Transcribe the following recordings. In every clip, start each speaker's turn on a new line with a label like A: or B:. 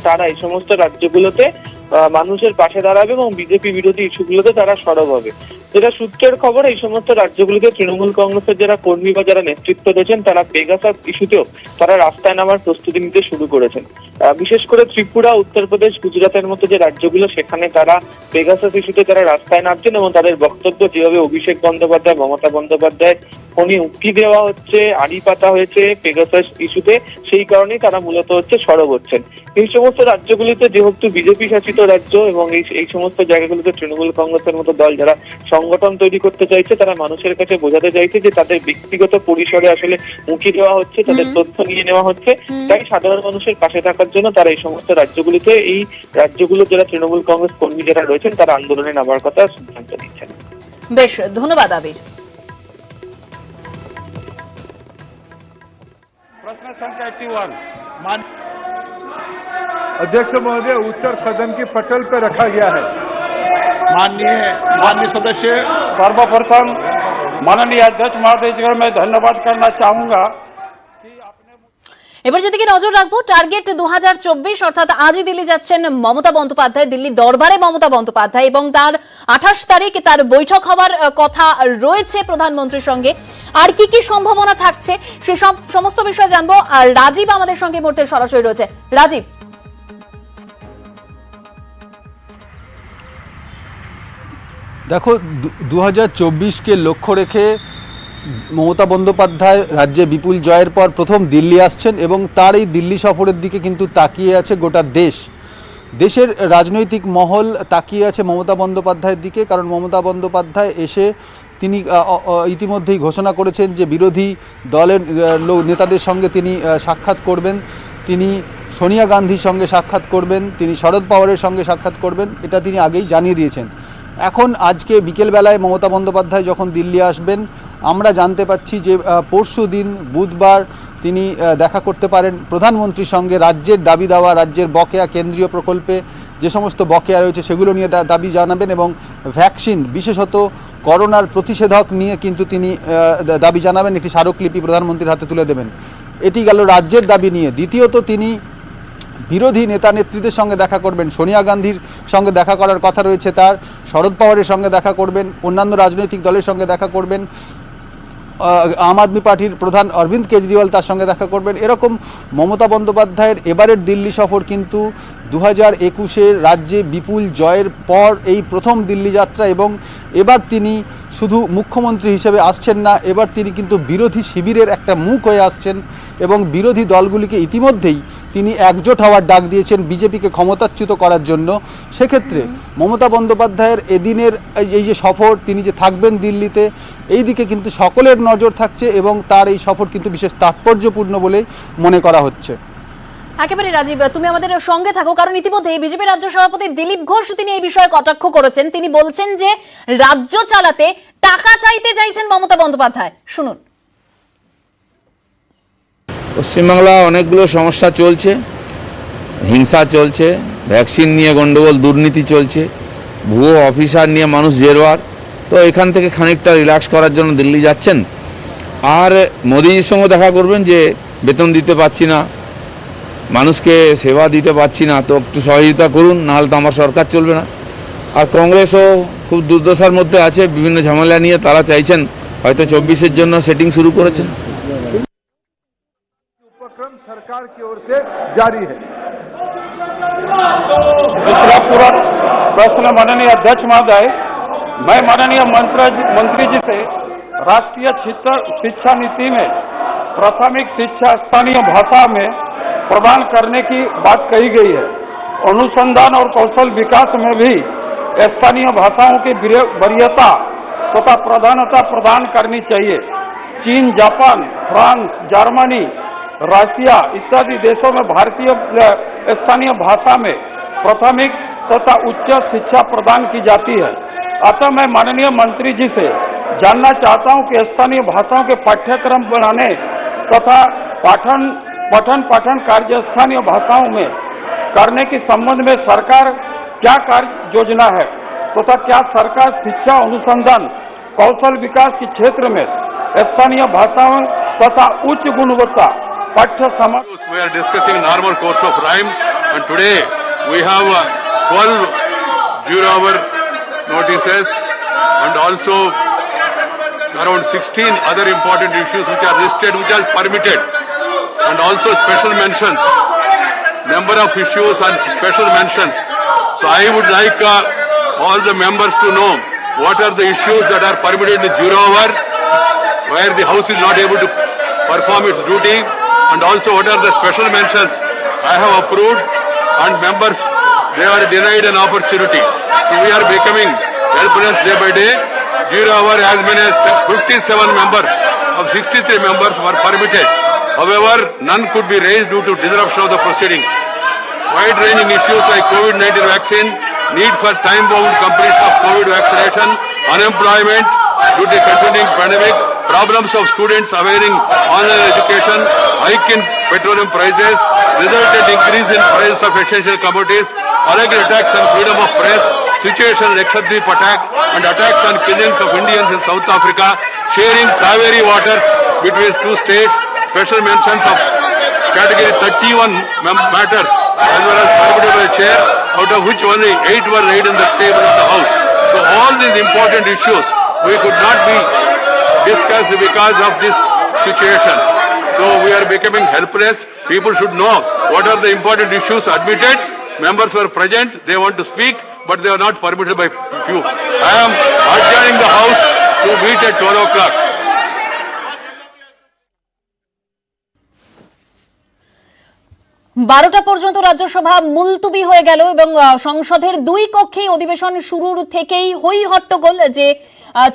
A: তারা এই সমস্ত রাজ্যগুলোতে মানুষের পাশে দাঁড়াবে এবং বিজেপি বিরোধী ইস্যুগুলোতে তারা সরব হবে। যেটা সূত্রের খবর, এই সমস্ত রাজ্যগুলিতে তৃণমূল কংগ্রেসের যারা কর্মী বা যারা নেতৃত্ব দিয়েছেন তারা পেগাসাস ইস্যুতেও তারা রাস্তায় নামার প্রস্তুতি নিতে শুরু করেছেন। বিশেষ করে ত্রিপুরা, উত্তরপ্রদেশ, গুজরাটের মতো যে রাজ্যগুলো, সেখানে তারা পেগাসাস ইস্যুতে তারা রাস্তায় নামছেন এবং তাদের বক্তব্য যেভাবে অভিষেক বন্দ্যোপাধ্যায়, মমতা বন্দ্যোপাধ্যায় ফোনে উক্তি দেওয়া হচ্ছে, আড়ি পাতা হয়েছে পেগাসাস ইস্যুতে, সেই কারণেই তারা মূলত সরব হচ্ছেন। এই সমস্ত রাজ্যগুলিতে যেহেতু বিজেপি শাসিত রাজ্য এবং এই সমস্ত জায়গাগুলিতে তৃণমূল কংগ্রেসের মতো দল যারা সংগঠন তৈরি করতে চাইছে, তারা মানুষের কাছে বোঝাতে চাইছে যে তাদের ব্যক্তিগত পরিসরে আসলে উঁকি দেওয়া হচ্ছে, তাদের তথ্য নিয়ে নেওয়া হচ্ছে। তাই সাধারণ মানুষের পাশে থাকার জন্য তারা এই সমস্ত রাজ্যগুলিতে, এই রাজ্যগুলো যারা তৃণমূল কংগ্রেস কর্মী যারা রয়েছেন, তারা আন্দোলনে নামার কথা সিদ্ধান্ত নিচ্ছেন।
B: বেশ, ধন্যবাদ আবির।
C: प्रश्न संख्या 81 अध्यक्ष महोदय, उत्तर सदन की पटल पर रखा गया है। माननीय सदस्य, सर्वप्रथम माननीय अध्यक्ष महोदय जी को मैं धन्यवाद करना चाहूंगा।
B: এবার যেদিকে নজর রাখবো, টার্গেট 2024, অর্থাৎ আজই দিল্লি যাচ্ছেন মমতা বন্দ্যোপাধ্যায়। দিল্লি দরবারে মমতা বন্দ্যোপাধ্যায় এবং তার 28 তারিখ তার বৈঠক হওয়ার কথা রয়েছে প্রধানমন্ত্রীর সঙ্গে। আর কি কি সম্ভাবনা থাকছে সেই সমস্ত বিষয় জানবো। আর রাজীব আমাদের সঙ্গে মুহূর্তে সরাসরি রয়েছে। রাজীব,
D: দেখো, 2024কে লক্ষ্য রেখে মমতা বন্দ্যোপাধ্যায় রাজ্যে বিপুল জয়ের পর প্রথম দিল্লি আসছেন এবং তার এই দিল্লি সফরের দিকে কিন্তু তাকিয়ে আছে গোটা দেশ। দেশের রাজনৈতিক মহল তাকিয়ে আছে মমতা বন্দ্যোপাধ্যায়ের দিকে, কারণ মমতা বন্দ্যোপাধ্যায় এসে তিনি ইতিমধ্যেই ঘোষণা করেছেন যে বিরোধী দলের নেতাদের সঙ্গে তিনি সাক্ষাৎ করবেন, তিনি সোনিয়া গান্ধীর সঙ্গে সাক্ষাৎ করবেন, তিনি শরদ পাওয়ারের সঙ্গে সাক্ষাৎ করবেন, এটা তিনি আগেই জানিয়ে দিয়েছেন। এখন আজকে বিকেলবেলায় মমতা বন্দ্যোপাধ্যায় যখন দিল্লি আসবেন, আমরা জানতে পাচ্ছি যে পরশু দিন বুধবার তিনি দেখা করতে পারেন প্রধানমন্ত্রীর সঙ্গে। রাজ্যের দাবি দাওয়া, রাজ্যের বকেয়া কেন্দ্রীয় প্রকল্পে যে সমস্ত বকেয়া রয়েছে সেগুলো নিয়ে দাবি জানাবেন এবং ভ্যাকসিন, বিশেষত করোনার প্রতিষেধক নিয়ে কিন্তু তিনি দাবি জানাবেন, একটি স্মারকলিপি প্রধানমন্ত্রীর হাতে তুলে দেবেন। এটি গেল রাজ্যের দাবি নিয়ে। দ্বিতীয়ত, তিনি বিরোধী নেতা নেত্রীদের সঙ্গে দেখা করবেন, সোনিয়া গান্ধীর সঙ্গে দেখা করার কথা রয়েছে তার, শরদ পাওয়ারের সঙ্গে দেখা করবেন, অন্যান্য রাজনৈতিক দলের সঙ্গে দেখা করবেন, আম আদমি পার্টির প্রধান অরবিন্দ কেজরিওয়াল তার সঙ্গে দেখা করবেন। এরকম মমতা বন্দ্যোপাধ্যায়ের এবারের দিল্লি সফর কিন্তু 2021-এর রাজ্যে বিপুল জয়ের পর এই প্রথম দিল্লি যাত্রা এবং এবার তিনি শুধু মুখ্যমন্ত্রী হিসেবে আসছেন না, এবার তিনি কিন্তু বিরোধী শিবিরের একটা মুখ হয়ে আসছেন এবং বিরোধী দলগুলিকে ইতিমধ্যেই তিনি একজোট হওয়ার ডাক দিয়েছেন বিজেপিকে ক্ষমতাচ্যুত করার জন্য। সেক্ষেত্রে মমতা বন্দ্যোপাধ্যায়ের এদিনের এই যে সফর, তিনি যে থাকবেন দিল্লিতে, এই দিকে কিন্তু সকলের নজর থাকছে এবং তার এই সফর কিন্তু বিশেষ তাৎপর্যপূর্ণ বলেই মনে করা হচ্ছে।
B: একেবারে রাজীব, তুমি আমাদের সঙ্গে থাকো, কারণ ইতিমধ্যে বিজেপি রাজ্য সভাপতি দিলীপ ঘোষ তিনি এই বিষয়ে কটাক্ষ করেছেন। তিনি বলছেন যে রাজ্য চালাতে টাকা চাইতে চাইছেন মমতা বন্দ্যোপাধ্যায়। শুনুন।
E: পশ্চিমবাংলা অনেকগুলো সমস্যা চলছে, হিংসা চলছে, ভ্যাকসিন নিয়ে গন্ডগোল, দুর্নীতি চলছে, ভুয়ো অফিসার নিয়ে মানুষ জেরবার। তো এখান থেকে খানিকটা রিল্যাক্স করার জন্য দিল্লি যাচ্ছেন আর মোদিজির সঙ্গে দেখা করবেন যে বেতন দিতে পারছি না, মানুষকে সেবা দিতে পারছি না, তো একটু সহযোগিতা করুন, নাহলে তো আমার সরকার চলবে না। আর কংগ্রেসও খুব দুর্দশার মধ্যে আছে, বিভিন্ন ঝামেলা নিয়ে তারা চাইছেন, হয়তো 24-এর জন্য সেটিং শুরু করেছেন।
C: उपक्रम सरकार की ओर से जारी है। दूसरा पूरा प्रश्न माननीय अध्यक्ष महोदय, मैं माननीय मंत्री जी से राष्ट्रीय शिक्षा नीति में प्राथमिक शिक्षा स्थानीय भाषा में प्रदान करने की बात कही गई है। अनुसंधान और कौशल विकास में भी स्थानीय भाषाओं की वरीयता तथा प्राधान्यता प्रदान करनी चाहिए। चीन, जापान, फ्रांस, जर्मनी, रशिया इत्यादि देशों में भारतीय स्थानीय भाषा में प्राथमिक तथा उच्च शिक्षा प्रदान की जाती है। अतः मैं माननीय मंत्री जी से जानना चाहता हूं कि स्थानीय भाषाओं के पाठ्यक्रम बनाने तथा पठन पाठन कार्य स्थानीय भाषाओं में करने के संबंध में सरकार क्या कार्य योजना है तथा क्या सरकार शिक्षा, अनुसंधान, कौशल विकास के क्षेत्र में स्थानीय भाषाओं तथा उच्च गुणवत्ता पाठ्य समाज।
F: We are discussing normal course of rhyme And today we have 12 zero-hour notices and also around 16 other important issues which are listed, which are permitted, and also special mentions, number of issues and special mentions. So I would like all the members to know what are the issues that are permitted in the zero hour, where the House is not able to perform its duty, and also what are the special mentions I have approved, and members, they are denied an opportunity. So we are becoming helpless day by day. Zero hour as many as 57 members of 63 members were permitted. However, none could be raised due to disruption of the proceedings. Wide-ranging issues like COVID-19 vaccine, need for time-bound completion of COVID vaccination, unemployment due to continuing pandemic, problems of students availing online education, hike in petroleum prices, resultant increase in prices of essential commodities, alleged attacks on freedom of press, situation Lakshadweep attack, and attacks on killings of Indians in South Africa, sharing Kaveri waters between two states, special mentions of category 31 matters, as well as permitted by the chair, out of which only 8 were laid in the table of the House. So all these important issues we could not be discussed because of this situation. So we are becoming helpless. People should know what are the important issues admitted. Members were present, they want to speak, but they are not permitted by few. I am adjourning the House to meet at 12 o'clock.
B: বারোটা পর্যন্ত রাজ্যসভা মুলতুবি হয়ে গেল এবং সংসদের দুই কক্ষেই অধিবেশন শুরুর থেকেই হই হট্টগোল যে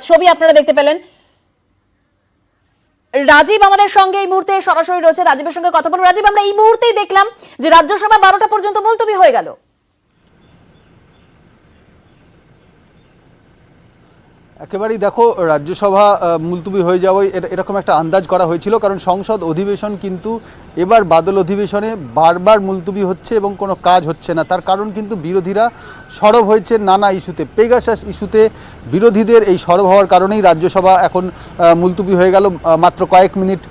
B: ছবি আপনারা দেখতে পেলেন। রাজীব আমাদের সঙ্গে এই মুহূর্তে সরাসরি রয়েছে, রাজীবের সঙ্গে কথা বলবো। রাজীব, আমরা এই মুহূর্তেই দেখলাম যে রাজ্যসভা 12টা পর্যন্ত মুলতুবি হয়ে গেল।
D: একেবারেই দেখো, রাজ্যসভা মুলতুবি হয়ে যাওয়ায় এরকম একটা আন্দাজ করা হয়েছিল, কারণ সংসদ অধিবেশন কিন্তু এবার বাদল অধিবেশনে বারবার মুলতুবি হচ্ছে এবং কোনো কাজ হচ্ছে না। তার কারণ কিন্তু বিরোধীরা সরব হয়েছে নানা ইস্যুতে। পেগাসাস ইস্যুতে বিরোধীদের এই সরব হওয়ার কারণেই রাজ্যসভা এখন মুলতুবি হয়ে গেল। মাত্র কয়েক মিনিট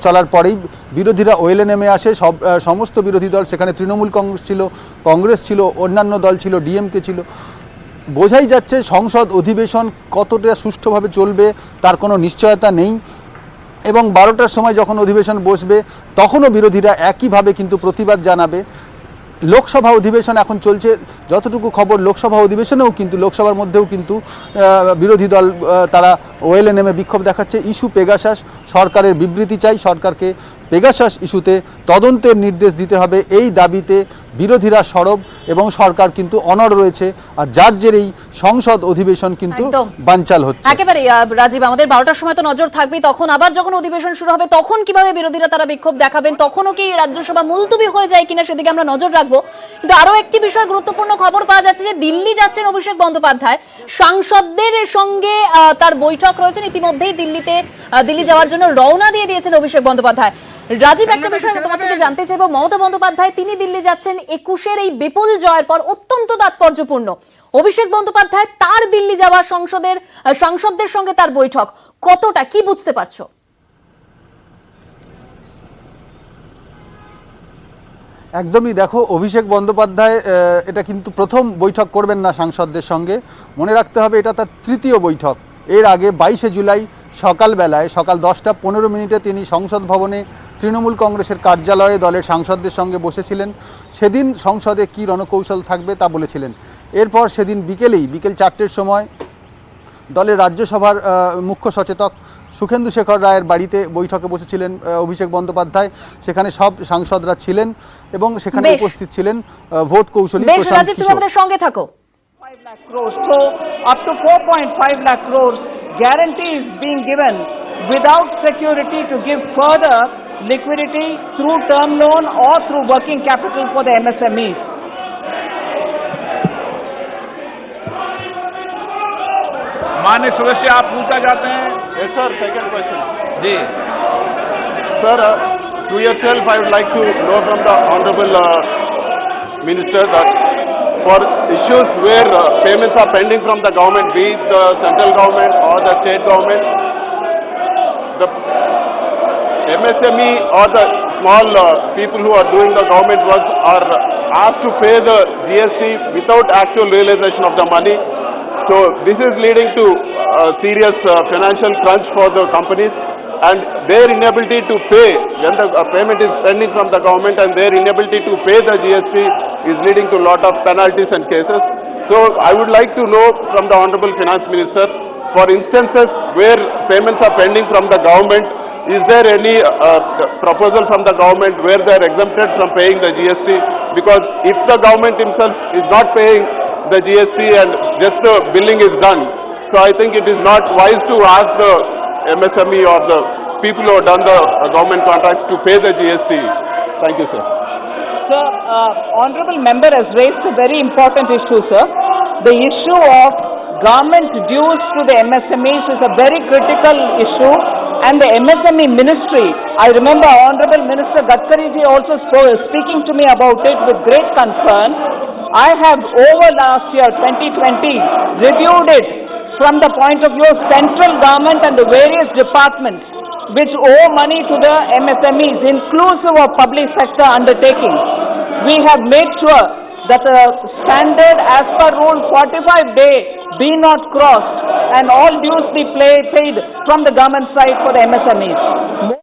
D: চলার পরেই বিরোধীরা ওয়েলে নেমে আসে। সমস্ত বিরোধী দল, সেখানে তৃণমূল কংগ্রেস ছিল, অন্যান্য দল ছিল, ডিএমকে ছিল। বোঝাই যাচ্ছে সংসদ অধিবেশন কতটা সুষ্ঠুভাবে চলবে তার কোনো নিশ্চয়তা নেই। এবং 12টার সময় যখন অধিবেশন বসবে তখনও বিরোধীরা একইভাবে কিন্তু প্রতিবাদ জানাবে। লোকসভা অধিবেশন এখন চলছে, যতটুকু খবর লোকসভা অধিবেশনেও কিন্তু লোকসভার মধ্যেও কিন্তু বিরোধী দল তারা ওয়েলে নেমে বিক্ষোভ দেখাচ্ছে। ইস্যু পেগাসাস, সরকারের বিবৃতি চাই, সরকারকে পেগাসাস ইস্যুতে তদন্তের নির্দেশ দিতে হবে, এই দাবিতে বিরোধীরা সরব এবং সরকার কিন্তু অনড় রয়েছে। আর যার জেরেই সংসদ অধিবেশন কিন্তু বানচাল হচ্ছে।
B: একেবারে রাজীব, আমাদের 12টার সময় তো নজর থাকবেই, তখন আবার যখন অধিবেশন শুরু হবে তখন কিভাবে বিরোধীরা তারা বিক্ষোভ দেখাবেন, তখনও কি রাজ্যসভা মুলতুবি হয়ে যায় কিনা সেদিকে আমরা নজর রাখবো। কিন্তু আরো একটি বিষয়, গুরুত্বপূর্ণ খবর পাওয়া যাচ্ছে যে দিল্লি যাচ্ছেন অভিষেক বন্দ্যোপাধ্যায়। সাংসদদের সঙ্গে তার বৈঠক রয়েছে, ইতিমধ্যেই দিল্লি যাওয়ার জন্য রওনা দিয়ে দিয়েছেন অভিষেক বন্দ্যোপাধ্যায়। রাজীব, একটা বিষয় তোমার থেকে জানতে চাইবো, মমতা বন্দ্যোপাধ্যায় তিনি দিল্লি যাচ্ছেন 21-এর এই বিপুল জয়ের পর, অত্যন্ত তাৎপর্যপূর্ণ। অভিষেক বন্দ্যোপাধ্যায় তার দিল্লি যাওয়া, সাংসদদের সঙ্গে তার বৈঠক, কতটা কি বুঝতে পারছো?
D: একদমই, দেখো, অভিষেক বন্দ্যোপাধ্যায় এটা কিন্তু প্রথম বৈঠক করবেন না সাংসদদের সঙ্গে। মনে রাখতে হবে এটা তার তৃতীয় বৈঠক। এর আগে 22শে জুলাই সকালবেলায় সকাল 10:15 তিনি সংসদ ভবনে তৃণমূল কংগ্রেসের কার্যালয়ে দলের সাংসদদের সঙ্গে বসেছিলেন। সেদিন সংসদে কী রণকৌশল থাকবে তা বলেছিলেন। এরপর সেদিন বিকেল 4টের সময় দলের রাজ্যসভার মুখ্য সচেতক সুখেন্দু শেখর রায়ের বাড়িতে বৈঠকে বসেছিলেন অভিষেক বন্দ্যোপাধ্যায়। সেখানে সব সাংসদরা ছিলেন এবং সেখানে উপস্থিত ছিলেন ভোট কৌশলী প্রশান্ত কিশোর।
B: তুমি আমাদের সঙ্গে থাকো।
G: 5 lakh crores. So up to 4.5 lakh crores guarantee is being given without security to give further liquidity through term loan or through working capital for the MSMEs.
C: माननीय सदस्य, आप पूछना चाहते हैं? Yes sir, second question. Ji sir, to yourself I would like to know from the honorable minister that for issues where payments are pending from the government, be it the central government or the state government, the MSME or the small people who are doing the government work are
H: asked to pay the GST without actual realization of the money. So this is leading to serious financial crunch for the companies, and their inability to pay when the payment is pending from the government, and their inability to pay the GST is leading to a lot of penalties and cases. So I would like to know from the Honorable Finance Minister, for instances where payments are pending from the government, is there any proposal from the government where they are exempted from paying the GST? Because if the government himself is not paying the GST and just the billing is done, so I think it is not wise to ask the MSME or the people who have done the government contracts to pay the GST. Thank you, sir.
G: Sir, honorable member has raised a very important issue, sir. The issue of government dues to the MSMEs is a very critical issue, and the MSME ministry, I remember Honorable Minister Gadkari ji also speaking to me about it with great concern. I have over last year 2020 reviewed it from the point of view of central government and the various departments which owe money to the MSMEs, inclusive of public sector undertakings. We have made sure that the standard as per rule 45-day be not crossed and all dues be paid from the government side for the MSMEs.